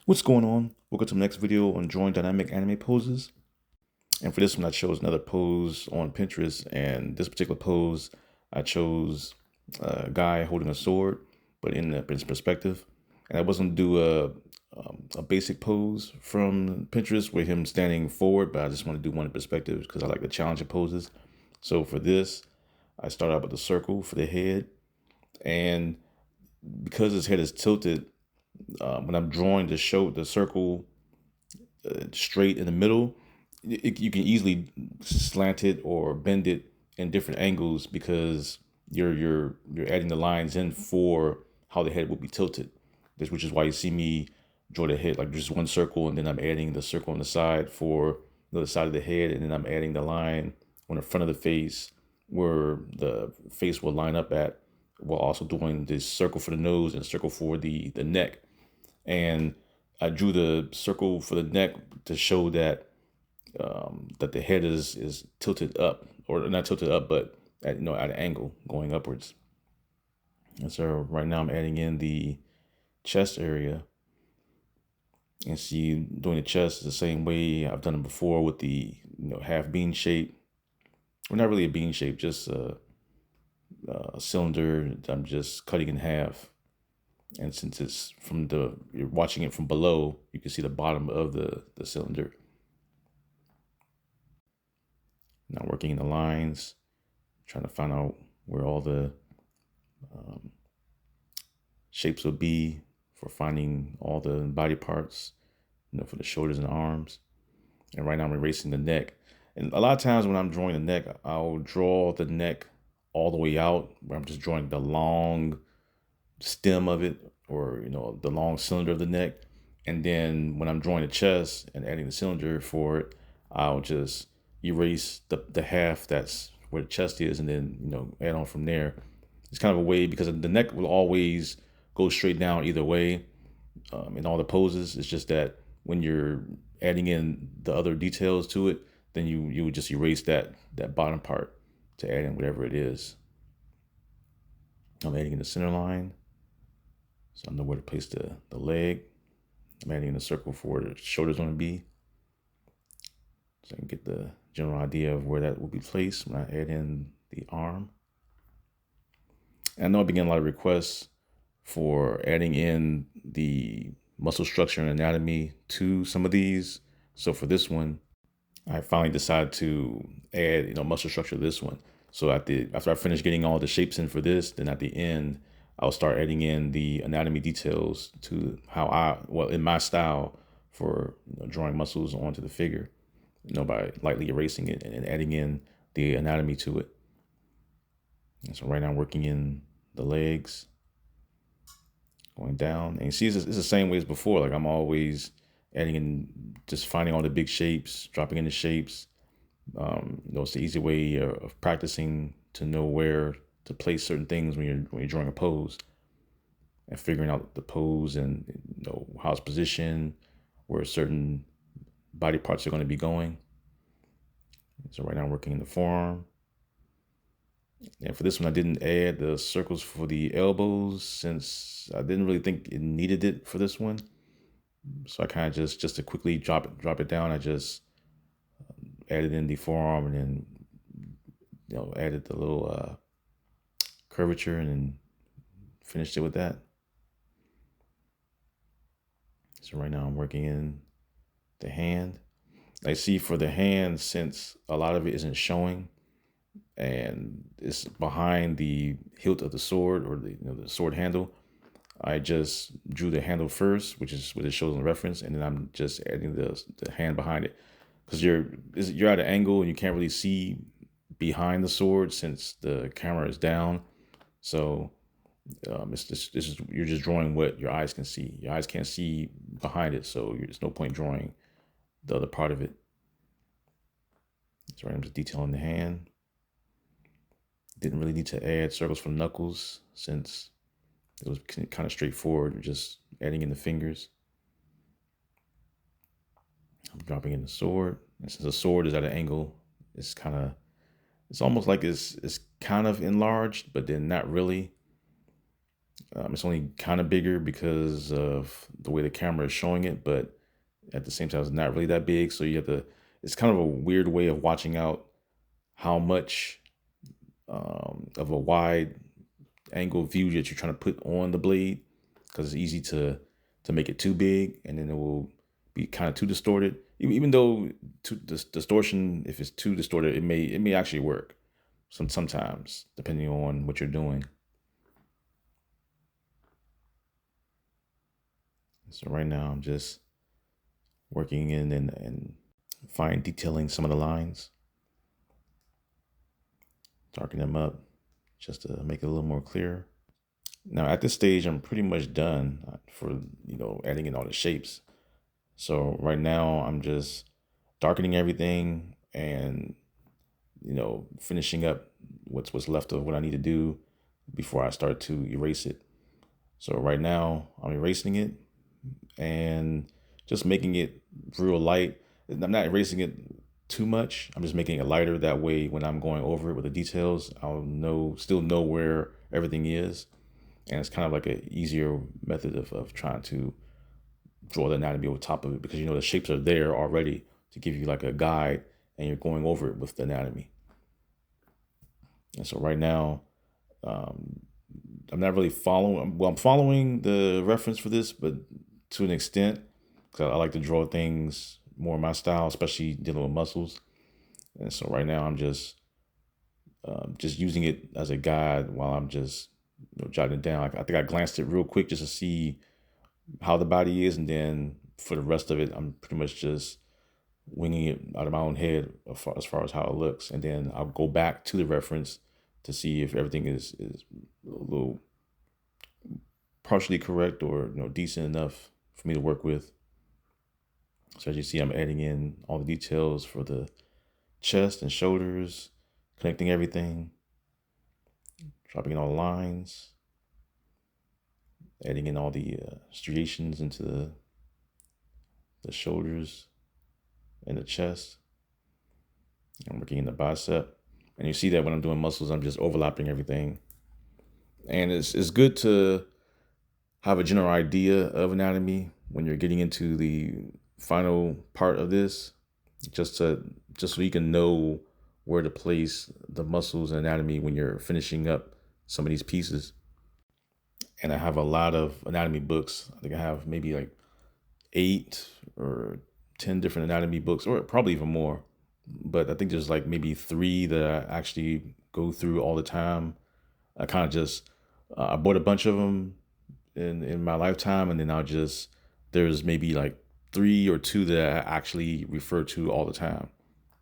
What's going on? Welcome to the next video on drawing dynamic anime poses. And for this one, I chose another pose on Pinterest. And this particular pose, I chose a guy holding a sword, but in the perspective. And I wasn't do a basic pose from Pinterest with him standing forward, but I just want to do one in perspective because I like the challenging poses. So for this, I start out with a circle for the head. And because his head is tilted, when I'm drawing the circle straight in the middle, you can easily slant it or bend it in different angles because you're adding the lines in for how the head will be tilted. Which is why you see me draw the head like just one circle, and then I'm adding the circle on the side for the other side of the head, and then I'm adding the line on the front of the face where the face will line up at, while also doing this circle for the nose and circle for the neck. And I drew the circle for the neck to show that that the head is tilted up, or not tilted up, but at an angle going upwards. And so right now I'm adding in the chest area, and see doing the chest the same way I've done it before with the half bean shape. Well, not really a bean shape, just a cylinder that I'm just cutting in half. And since it's you're watching it from below, you can see the bottom of the cylinder. Now working in the lines, trying to find out where all the shapes will be for finding all the body parts, for the shoulders and arms. And right now I'm erasing the neck. And a lot of times when I'm drawing the neck, I'll draw the neck all the way out, where I'm just drawing the long stem of it, or the long cylinder of the neck. And then when I'm drawing the chest and adding the cylinder for it, I'll just erase the half that's where the chest is, and then add on from there. It's kind of a way, because the neck will always go straight down either way in all the poses. It's just that when you're adding in the other details to it, then you would just erase that bottom part to add in whatever it is. I'm adding in the center line, so I know where to place the leg. I'm adding in a circle for where the shoulder's going to be, so I can get the general idea of where that will be placed when I add in the arm. And I know I've been getting a lot of requests for adding in the muscle structure and anatomy to some of these. So for this one, I finally decided to add muscle structure to this one. So after I finish getting all the shapes in for this, then at the end, I'll start adding in the anatomy details to how in my style for drawing muscles onto the figure, by lightly erasing it and adding in the anatomy to it. And so right now I'm working in the legs, going down. And you see, it's the same way as before. Like I'm always adding in, just finding all the big shapes, dropping in the shapes. It's the easy way of practicing to know where to place certain things when you're drawing a pose, and figuring out the pose and how it's positioned, where certain body parts are going to be going. So right now I'm working in the forearm. And for this one, I didn't add the circles for the elbows since I didn't really think it needed it for this one. So I kind of just to quickly drop it down, I just added in the forearm, and then added the little curvature, and then finished it with that. So right now I'm working in the hand. I see for the hand, since a lot of it isn't showing and it's behind the hilt of the sword, or the sword handle, I just drew the handle first, which is what it shows in the reference, and then I'm just adding the hand behind it, because you're at an angle and you can't really see behind the sword since the camera is down. So you're just drawing what your eyes can see. Your eyes can't see behind it, so there's no point drawing the other part of it. So I'm just detailing the hand. Didn't really need to add circles for knuckles since it was kind of straightforward, just adding in the fingers. I'm dropping in the sword. And since the sword is at an angle, it's almost like it's kind of enlarged, but then not really. It's only kind of bigger because of the way the camera is showing it, but at the same time, it's not really that big. So you have to, it's kind of a weird way of watching out how much of a wide angle view that you're trying to put on the blade, because it's easy to make it too big and then it will be kind of too distorted. Even though distortion, if it's too distorted, it may actually work sometimes depending on what you're doing. So right now I'm just working in and fine detailing some of the lines, darken them up just to make it a little more clear. Now at this stage, I'm pretty much done for, adding in all the shapes. So right now I'm just darkening everything and, finishing up what's left of what I need to do before I start to erase it. So right now I'm erasing it and just making it real light. I'm not erasing it too much. I'm just making it lighter. That way, when I'm going over it with the details, still know where everything is. And it's kind of like an easier method of trying to draw the anatomy over top of it, because the shapes are there already to give you like a guide, and you're going over it with the anatomy. And so right now, um, I'm not really following. Well, I'm following the reference for this, but to an extent, because I like to draw things more in my style, especially dealing with muscles. And so right now, I'm just using it as a guide while I'm just jotting it down. I think I glanced it real quick just to see how the body is, and then for the rest of it, I'm pretty much just winging it out of my own head as far as how it looks, and then I'll go back to the reference to see if everything is a little partially correct or decent enough for me to work with. So as you see, I'm adding in all the details for the chest and shoulders, connecting everything, dropping in all the lines, adding in all the striations into the shoulders and the chest. I'm working in the bicep. And you see that when I'm doing muscles, I'm just overlapping everything. And it's good to have a general idea of anatomy when you're getting into the final part of this, just so you can know where to place the muscles and anatomy when you're finishing up some of these pieces. And I have a lot of anatomy books. I think I have maybe like 8 or 10 different anatomy books, or probably even more. But I think there's like maybe 3 that I actually go through all the time. I kind of just I bought a bunch of them in my lifetime, and then there's maybe like 3 or 2 that I actually refer to all the time.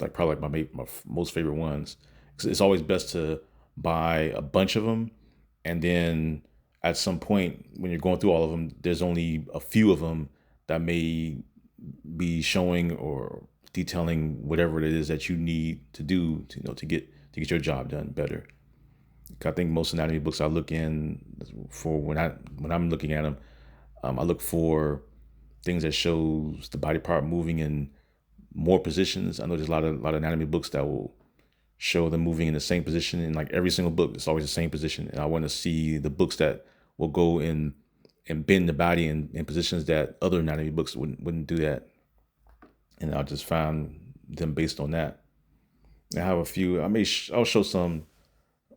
Like probably like my most favorite ones. 'Cause it's always best to buy a bunch of them, and then at some point when you're going through all of them, there's only a few of them that may be showing or detailing whatever it is that you need to do to get your job done better. I think most anatomy books I look in for when I'm looking at them, I look for things that shows the body part moving in more positions. I know there's a lot of anatomy books that will show them moving in the same position in like every single book. It's always the same position, and I want to see the books that will go in and bend the body in positions that other anatomy books wouldn't do that, and I'll just find them based on that. I have a few. I'll show some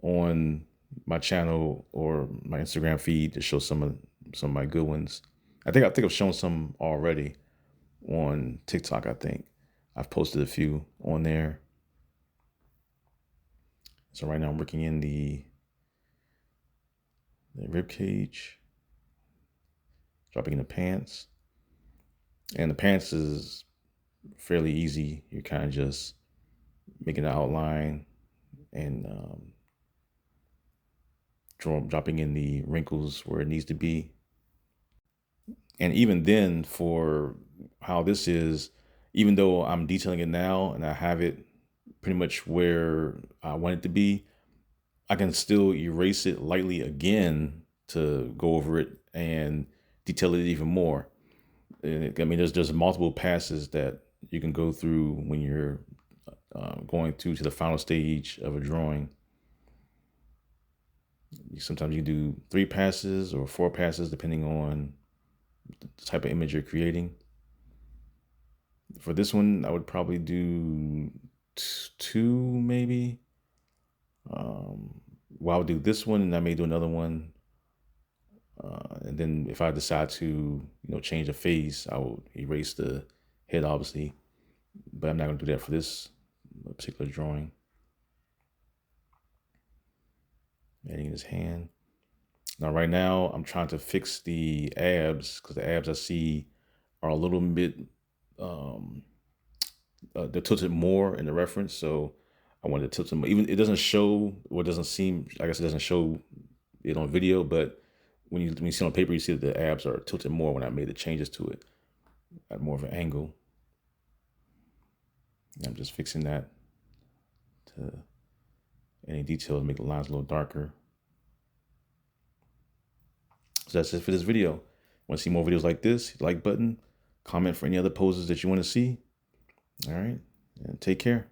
on my channel or my Instagram feed to show some of my good ones. I think I've shown some already on TikTok. I think I've posted a few on there. So right now I'm working in the rib cage, dropping in the pants, and the pants is fairly easy. You're kind of just making an outline and dropping in the wrinkles where it needs to be. And even then, for how this is, even though I'm detailing it now and I have it pretty much where I want it to be, I can still erase it lightly again to go over it and detail it even more. I mean, there's multiple passes that you can go through when you're going through to the final stage of a drawing. Sometimes you do 3 passes or 4 passes, depending on the type of image you're creating. For this one, I would probably do 2, maybe. Well, I'll do this one, and I may do another one. And then if I decide to, change the face, I will erase the head, obviously. But I'm not going to do that for this particular drawing. Adding his hand. Now, right now, I'm trying to fix the abs because the abs I see are a little bit, they're tilted more in the reference. So I wanted to tilt them. Even it doesn't show, or it doesn't seem, I guess it doesn't show it on video, but when you see it on paper, you see that the abs are tilted more when I made the changes to it at more of an angle. And I'm just fixing that to any details, make the lines a little darker. So that's it for this video. Want to see more videos like this? Hit the like button. Comment for any other poses that you want to see. All right. And take care.